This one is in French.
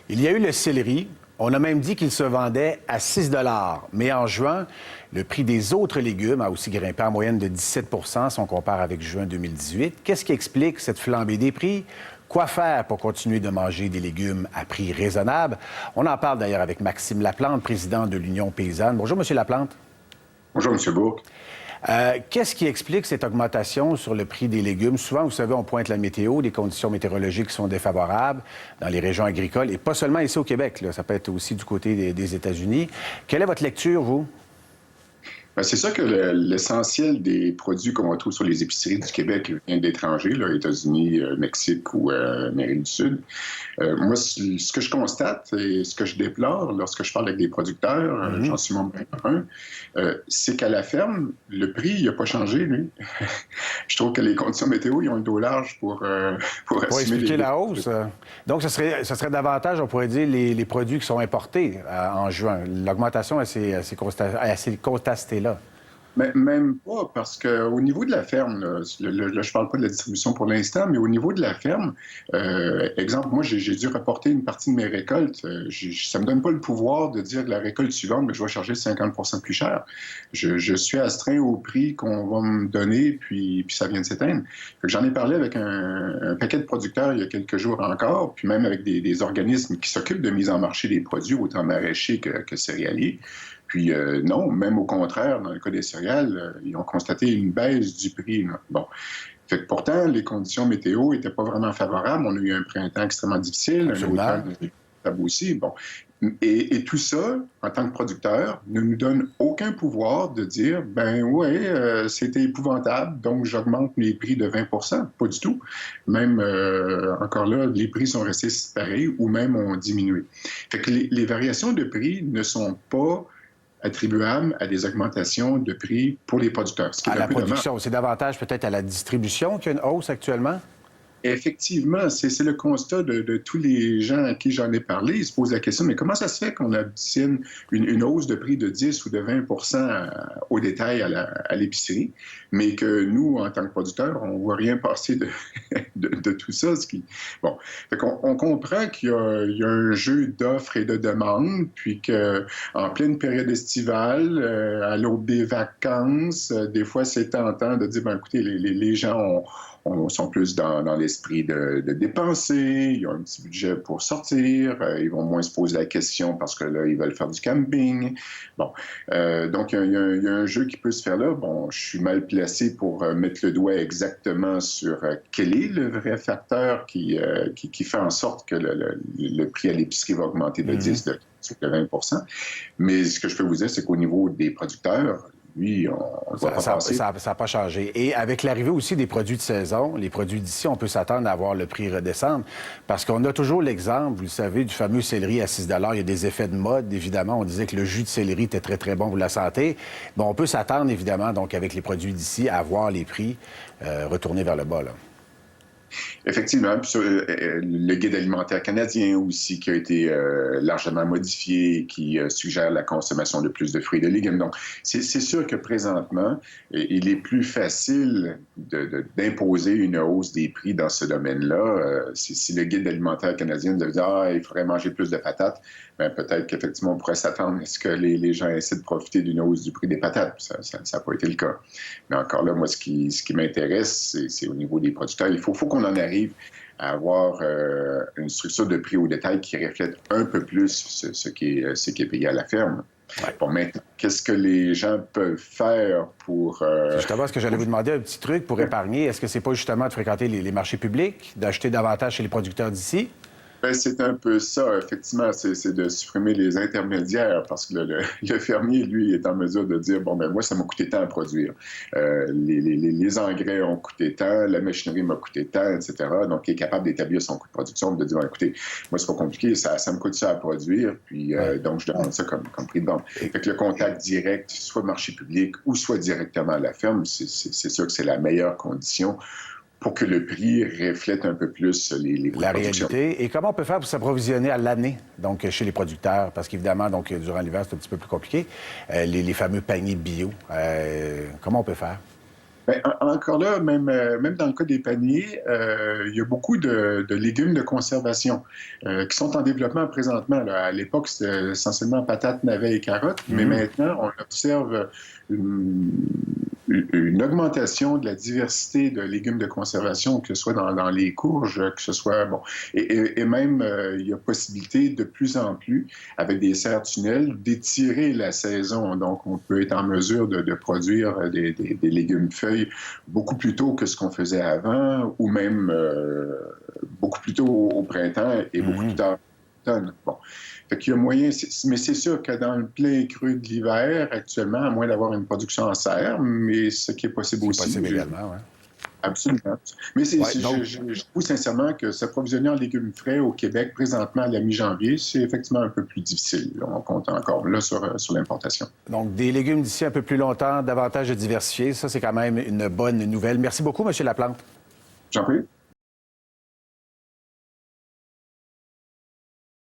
Il y a eu le céleri. On a même dit qu'il se vendait à 6 $. Mais en juin, le prix des autres légumes a aussi grimpé en moyenne de 17 si on compare avec juin 2018. Qu'est-ce qui explique cette flambée des prix? Quoi faire pour continuer de manger des légumes à prix raisonnable? On en parle d'ailleurs avec Maxime Laplante, président de l'Union paysanne. Bonjour, M. Laplante. Bonjour, M. Bourque. Qu'est-ce qui explique cette augmentation sur le prix des légumes? Souvent, vous savez, on pointe la météo, des conditions météorologiques sont défavorables dans les régions agricoles, et pas seulement ici au Québec, là, ça peut être aussi du côté des États-Unis. Quelle est votre lecture, vous? Bien, c'est sûr que l'essentiel des produits qu'on retrouve sur les épiceries du Québec vient d'étrangers, là, États-Unis, Mexique ou Amérique du Sud. Moi, ce que je constate et ce que je déplore lorsque je parle avec des producteurs, j'en suis membre un, c'est qu'à la ferme, le prix n'a pas changé, lui. Je trouve que les conditions météo, ils ont le dos large pour expliquer la hausse. Donc, ce serait davantage, on pourrait dire, les produits qui sont importés en juin. L'augmentation, elle s'est constatée là. Mais même pas, parce qu'au niveau de la ferme, là, je ne parle pas de la distribution pour l'instant, mais au niveau de la ferme, exemple, moi, j'ai dû reporter une partie de mes récoltes. Ça ne me donne pas le pouvoir de dire que la récolte suivante, mais je vais charger 50 plus cher. Je suis astreint au prix qu'on va me donner, puis ça vient de s'éteindre. J'en ai parlé avec un paquet de producteurs il y a quelques jours encore, puis même avec des organismes qui s'occupent de mise en marché des produits, autant maraîchers que céréaliers. Puis non, même au contraire, dans le cas des céréales, ils ont constaté une baisse du prix. Là. Bon. Fait que pourtant, les conditions météo n'étaient pas vraiment favorables. On a eu un printemps extrêmement difficile, Absolument. un automne aussi. Bon. Et tout ça, en tant que producteur, ne nous donne aucun pouvoir de dire, ben oui, c'était épouvantable, donc j'augmente les prix de 20 Pas du tout. Même, encore là, les prix sont restés pareils ou même ont diminué. Fait que les variations de prix ne sont pas attribuable à des augmentations de prix pour les producteurs. À la production, c'est davantage peut-être à la distribution qu'il y a une hausse actuellement? Effectivement, c'est le constat de tous les gens à qui j'en ai parlé. Ils se posent la question, mais comment ça se fait qu'on obtienne une hausse de prix de 10 ou de 20 au détail à l'épicerie, mais que nous, en tant que producteurs, on ne voit rien passer de tout ça. Bon, on comprend qu'il y a un jeu d'offres et de demandes, puis qu'en pleine période estivale, à l'aube des vacances, des fois, c'est tentant de dire, ben, écoutez, les gens sont plus dans l'esprit de dépenser, ils ont un petit budget pour sortir, ils vont moins se poser la question parce que là, ils veulent faire du camping. Bon, donc il y a un jeu qui peut se faire là. Bon, je suis mal placé pour mettre le doigt exactement sur quel est le vrai facteur qui fait en sorte que le prix à l'épicerie va augmenter de 10, de 20 Mais ce que je peux vous dire, c'est qu'au niveau des producteurs, oui, ça n'a pas changé. Et avec l'arrivée aussi des produits de saison, les produits d'ici, on peut s'attendre à voir le prix redescendre parce qu'on a toujours l'exemple, vous le savez, du fameux céleri à 6 $. Il y a des effets de mode, évidemment. On disait que le jus de céleri était très, très bon pour la santé. Bon, on peut s'attendre, évidemment, donc avec les produits d'ici, à voir les prix retourner vers le bas, là. Effectivement. Puis le guide alimentaire canadien aussi qui a été largement modifié, qui suggère la consommation de plus de fruits et de légumes. Donc, c'est sûr que présentement, il est plus facile d'imposer une hausse des prix dans ce domaine-là. Si le guide alimentaire canadien devait dire « il faudrait manger plus de patates », bien, peut-être qu'effectivement, on pourrait s'attendre à ce que les gens essaient de profiter d'une hausse du prix des patates. Ça n'a pas été le cas. Mais encore là, moi, ce qui m'intéresse, c'est au niveau des producteurs. Il faut qu'on en arrive à avoir une structure de prix au détail qui reflète un peu plus ce qui est payé à la ferme. Ouais. Bon, maintenant, qu'est-ce que les gens peuvent faire pour... Justement, est-ce que j'allais vous demander un petit truc pour épargner? Est-ce que c'est pas justement de fréquenter les marchés publics, d'acheter davantage chez les producteurs d'ici? Ben, c'est un peu ça, effectivement, c'est de supprimer les intermédiaires parce que le fermier, lui, est en mesure de dire, bon, ben moi, ça m'a coûté tant à produire. Les engrais ont coûté tant, la machinerie m'a coûté tant, etc. Donc, il est capable d'établir son coût de production, de dire, ben, écoutez, moi, c'est pas compliqué, ça me coûte ça à produire, puis donc, je demande ça comme prix de vente. Fait que le contact direct, soit marché public ou soit directement à la ferme, c'est sûr que c'est la meilleure condition pour que le prix reflète un peu plus les coûts de production. Réalité. Et comment on peut faire pour s'approvisionner à l'année, donc chez les producteurs? Parce qu'évidemment, donc durant l'hiver, c'est un petit peu plus compliqué. Les fameux paniers bio, comment on peut faire? Bien, encore là, même dans le cas des paniers, il y a beaucoup de légumes de conservation qui sont en développement présentement. Là. À l'époque, c'était essentiellement patates, navets et carottes, mais maintenant, on observe une augmentation de la diversité de légumes de conservation, que ce soit dans les courges, que ce soit... Bon, et même, il y a possibilité de plus en plus, avec des serres-tunnels, d'étirer la saison. Donc, on peut être en mesure de produire des légumes feuilles beaucoup plus tôt que ce qu'on faisait avant, ou même beaucoup plus tôt au printemps et beaucoup plus tard à l'automne. Bon. Fait qu'il y a moyen, mais c'est sûr que dans le plein creux de l'hiver, actuellement, à moins d'avoir une production en serre, mais ce qui est possible aussi. C'est possible également, oui. Absolument. Mais je trouve sincèrement que s'approvisionner en légumes frais au Québec, présentement, à la mi-janvier, c'est effectivement un peu plus difficile. On compte encore là sur l'importation. Donc, des légumes d'ici un peu plus longtemps, davantage diversifiés, ça, c'est quand même une bonne nouvelle. Merci beaucoup, M. Laplante. J'en prie.